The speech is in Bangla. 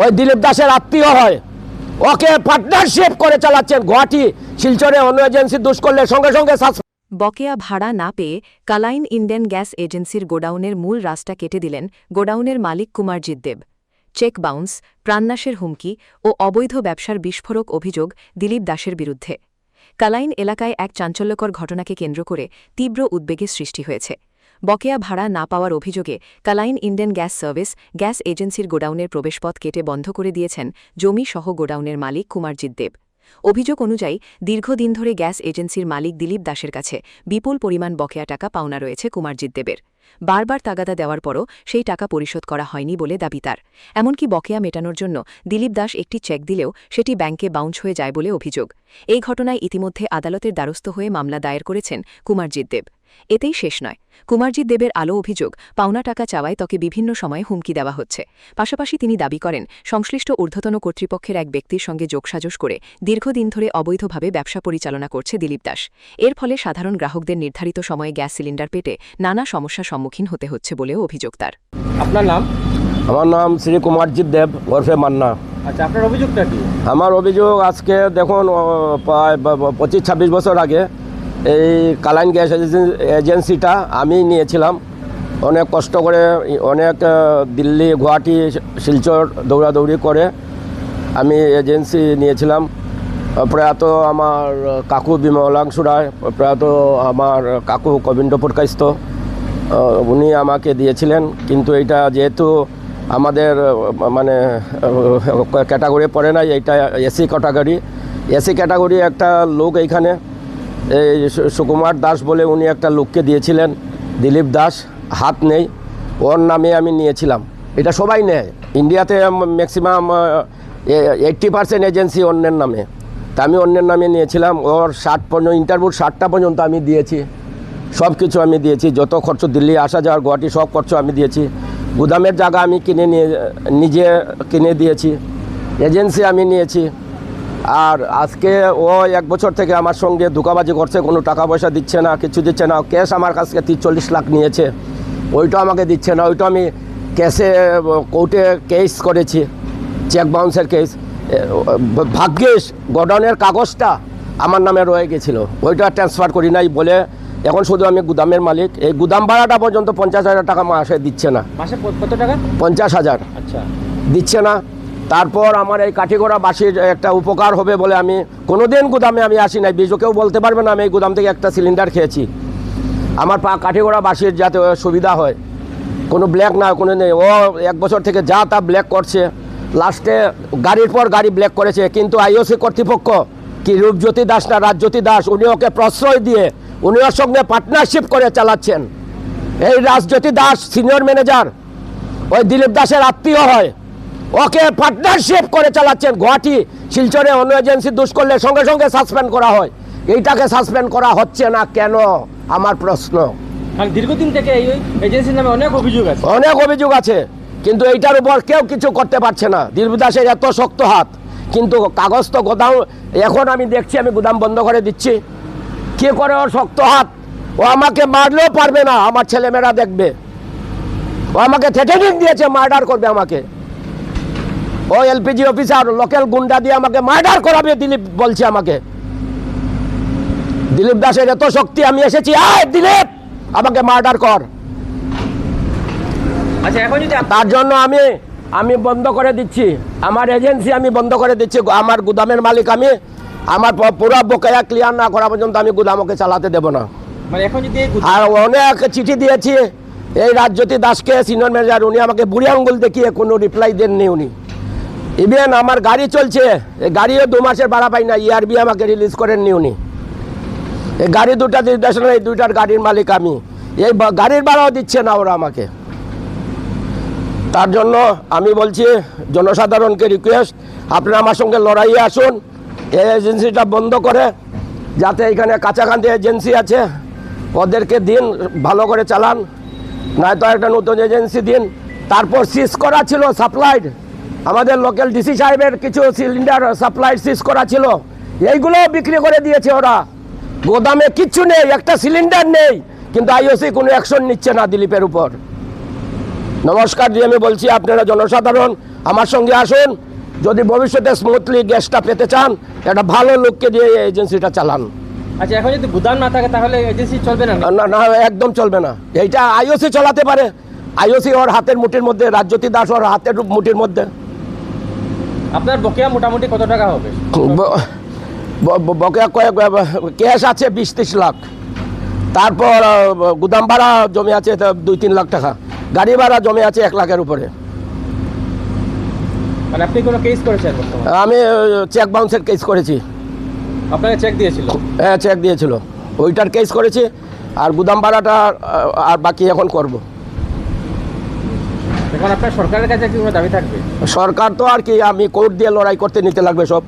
ওই দিলীপ দাসের আত্মীয় হয়, ওকে পার্টনারশিপ করে চালাচ্ছেন। গুয়াহাটি শিলচরে অন্য এজেন্সি দোষ করলে সঙ্গে সঙ্গে বকেয়া ভাড়া না পেয়ে কালাইন ইন্ডিয়ান গ্যাস এজেন্সির গোডাউনের মূল রাস্তা কেটে দিলেন গোডাউনের মালিক কুমারজিৎ দেব। চেক বাউন্স, প্রাণনাশের হুমকি ও অবৈধ ব্যবসার বিস্ফোরক অভিযোগ দিলীপ দাসের বিরুদ্ধে। কালাইন এলাকায় এক চাঞ্চল্যকর ঘটনাকে কেন্দ্র করে তীব্র উদ্বেগের সৃষ্টি হয়েছে। বকেয়া ভাড়া না পাওয়ার অভিযোগে Kalain Indian gas service gas এজেন্সির গোডাউনের প্রবেশপথ কেটে বন্ধ করে দিয়েছেন জমি সহ গোডাউনের মালিক কুমারজিৎ দেব। অভিযোগ অনুযায়ী দীর্ঘদিন ধরে গ্যাস এজেন্সির মালিক দিলীপ দাসের কাছে বিপুল পরিমাণ বকেয়া টাকা পাওনা রয়েছে কুমারজিৎ দেবের। বারবার তাগাদা দেওয়ার পরও সেই টাকা পরিশোধ করা হয়নি বলে দাবি তার। এমনকি বকেয়া মেটানোর জন্য দিলীপ দাস একটি চেক দিলেও সেটি ব্যাংকে বাউন্স হয়ে যায় বলে অভিযোগ। এই ঘটনায় ইতিমধ্যে আদালতের দ্বারস্থ হয়ে মামলা দায়ের করেছেন কুমারজিৎ দেব। এতেই শেষ নয়, কুমারজিৎ দেবের আলো অভিযোগ পাওনা টাকা চাওয়ায় তাকে বিভিন্ন সময়ে হুমকি দেওয়া হচ্ছে। পাশাপাশি তিনি দাবি করেন সংশ্লিষ্ট ঊর্ধ্বতন কর্তৃপক্ষের এক ব্যক্তির সঙ্গে যোগসাজশ করে দীর্ঘদিন ধরে অবৈধভাবে ব্যবসা পরিচালনা করছে দিলীপ দাস। এর ফলে সাধারণ গ্রাহকদের নির্ধারিত সময়ে গ্যাস সিলিন্ডার পেতে নানা সমস্যার সম্মুখীন হতে হচ্ছে বলেও অভিযোগ তার। আপনার নাম? আমার নাম শ্রী কুমারজিৎ দেব ওরফে মান্না। আচ্ছা, আপনার অভিযোগটা কি? আমার অভিযোগ আজকে দেখুন প্রায় 25-26 বছর আগে এই কালাইন গ্যাস এজেন্সিটা আমি নিয়েছিলাম। অনেক কষ্ট করে, অনেক দিল্লি, গুয়াহাটি, শিলচর দৌড়াদৌড়ি করে আমি এজেন্সি নিয়েছিলাম। প্রয়াত আমার কাকু বিমলাংশু রায়, প্রয়াত আমার কাকু গোবিন্দপুর কাইস্ত, উনি আমাকে দিয়েছিলেন। কিন্তু এটা যেহেতু আমাদের মানে ক্যাটাগরি পড়ে নাই, এইটা এসি ক্যাটাগরি। এসি ক্যাটাগরি একটা লোক এইখানে এই সুকুমার দাস বলে উনি একটা লোককে দিয়েছিলেন, দিলীপ দাস, হাত নেই, ওর নামে আমি নিয়েছিলাম। এটা সবাই নেয়, ইন্ডিয়াতে ম্যাক্সিমাম 80% এজেন্সি অন্যের নামে। তা আমি অন্যের নামে নিয়েছিলাম। ওর 60 পর্যন্ত ইন্টারভিউ 60টা পর্যন্ত আমি দিয়েছি, সব কিছু আমি দিয়েছি। যত খরচ দিল্লি আসা যাওয়ার, গুয়াহাটি সব খরচ আমি দিয়েছি। গুদামের জায়গা আমি নিজে কিনে দিয়েছি, এজেন্সি আমি নিয়েছি। আর আজকে ও 1 বছর থেকে আমার সঙ্গে ধোঁকাবাজি করছে, কোনো টাকা পয়সা দিচ্ছে না, কিছু দিচ্ছে না। ক্যাশ আমার কাছ থেকে 30-40 লাখ নিয়েছে, ওইটা আমাকে দিচ্ছে না। ওইটা আমি ক্যাশে কোর্টে কেস করেছি, চেক বাউন্সের কেস। ভাগ্যিস গোডাউনের কাগজটা আমার নামে রয়ে গেছিলো, ওইটা ট্রান্সফার করি নাই বলে এখন শুধু আমি গুদামের মালিক। এই গুদাম ভাড়াটা পর্যন্ত 50,000 টাকা মাসে দিচ্ছে না। মাসে কত টাকা? 50,000। আচ্ছা, দিচ্ছে না। তারপর আমার এই কাঠিগড়া বাসির একটা উপকার হবে বলে আমি কোনোদিন গুদামে আমি আসি নাই। কেউ বলতে পারবে না আমি এই গুদাম থেকে একটা সিলিন্ডার খেয়েছি। আমার কাঠিগড়া বাসির যাতে সুবিধা হয়, কোনো ব্ল্যাক না, কোনো নেই। ও 1 বছর থেকে যা তা ব্ল্যাক করছে, লাস্টে গাড়ির পর গাড়ি ব্ল্যাক করেছে। কিন্তু আইওসি কর্তৃপক্ষ কি রূপজ্যোতি দাস না রাজজ্যোতি দাস, উনি ওকে প্রশ্রয় দিয়ে উনি ওর সঙ্গে পার্টনারশিপ করে চালাচ্ছেন। এই রাজজ্যোতি দাস সিনিয়র ম্যানেজার, ওই দিলীপ দাসের আত্মীয় হয়, ওকে পার্টনারশিপ করে চালাচ্ছেন। গুয়াহাটি শিলচরে অন্য এজেন্সি দোষ করলে সঙ্গে সঙ্গে সাসপেন্ড করা হয়, এইটাকে সাসপেন্ড করা হচ্ছে না কেন আমার প্রশ্ন। দীর্ঘদিন থেকে এই এজেন্সির নামে অনেক অভিযোগ আছে, অনেক অভিযোগ আছে, কিন্তু এইটার উপর কেউ কিছু করতে পারছে না। দিলীপ দাসের এত শক্ত হাত, কিন্তু কাগজ তো গোদাম, এখন আমি দেখছি আমি গুদাম বন্ধ করে দিচ্ছি। কে করে ওর শক্ত হাত? ও আমাকে মারলেও পারবে না, আমার ছেলেমেয়েরা দেখবে। ও আমাকে থ্রেটেনিং দিয়েছে, মার্ডার করবে আমাকে। ও এলপিজি অফিসার, লোকাল গুন্ডা দিয়ে আমাকে মার্ডার করাবে দিলীপ বলছে আমাকে। দিলীপ দাসের এত শক্তি, আমি এসেছি, আয় দিলীপ আমাকে মার্ডার কর। আচ্ছা, এখন যদি তার জন্য আমি বন্ধ করে দিচ্ছি, আমার এজেন্সি আমি বন্ধ করে দিচ্ছি। আমার গুদামের মালিক আমি, আমার পুরো বকেয়া ক্লিয়ার না করা পর্যন্ত আমি গুদামকে চালাতে দেব না। মানে এখন যদি আর অনেক চিঠি দিয়েছি এই রাজজ্যোতি দাসকে, সিনিয়র ম্যানেজার, উনি আমাকে বুড়ি আঙ্গুল দেখিয়ে কোনো রিপ্লাই দেননি উনি। ইভেন আমার গাড়ি চলছে, এই গাড়িও 2 মাসের ভাড়া পাই না, ERB আমাকে রিলিজ করেননি উনি। এই গাড়ি দুটা নির্দেশনা, এই 2টার গাড়ির মালিক আমি, এই গাড়ির ভাড়াও দিচ্ছে না ওরা আমাকে। তার জন্য আমি বলছি জনসাধারণকে রিকোয়েস্ট, আপনারা আমার সঙ্গে লড়াইয়ে আসুন, এই এজেন্সিটা বন্ধ করে, যাতে এখানে কাছাকাছি এজেন্সি আছে ওদেরকে দিন, ভালো করে চালান, নয়তো একটা নতুন এজেন্সি দিন। তারপর সিজ করা ছিল সাপ্লাইড, আমাদের লোকাল ডিসি সাহেবের কিছু সিলিন্ডার সাপ্লাইড সিজ করা ছিল, এইগুলো বিক্রি করে দিয়েছে ওরা। গোদামে কিচ্ছু নেই, একটা সিলিন্ডার নেই, কিন্তু আইওসি কোনো অ্যাকশন নিচ্ছে না দিলীপের উপর। নমস্কার দিয়ে আমি বলছি, আপনারা জনসাধারণ আমার সঙ্গে আসুন, যদি ভবিষ্যতে স্মুথলি গ্যাসটা পেতে চান একটা ভালো লোককে দিয়ে এই এজেন্সিটা চালান। আচ্ছা, এখন যদি গুদাম না থাকে তাহলে এজেন্সি চলবে না? না না, একদম চলবে না। এইটা আইওসি চালাতে পারে, আইওসি ওর হাতের মুঠির মধ্যে, রাজ্যতি দাস ওর হাতের মুঠির মধ্যে। আপনার বকেয়া মোটামুটি কত টাকা হবে? বকেয়া কয়েক ক্যাশ আছে 20-30 লাখ, তারপর গুদাম ভাড়া জমে আছে 2-3 লাখ টাকা, গাড়ি ভাড়া জমে আছে 1 লাখের উপরে। মানে আপনি কোনো কেস করেছেন বর্তমানে? আমি চেক বাউন্সের কেস করেছি। আপনাকে চেক দিয়েছিল? হ্যাঁ, চেক দিয়েছিল, ওইটার কেস করেছি। আর গুদাম ভাড়াটা আর বাকি এখন করব। এখন আপনার সরকারের কাছে কি কোনো দাবি থাকবে? সরকার তো আর কি, আমি কোর্ট দিয়ে লড়াই করতে নিতে লাগবে সব।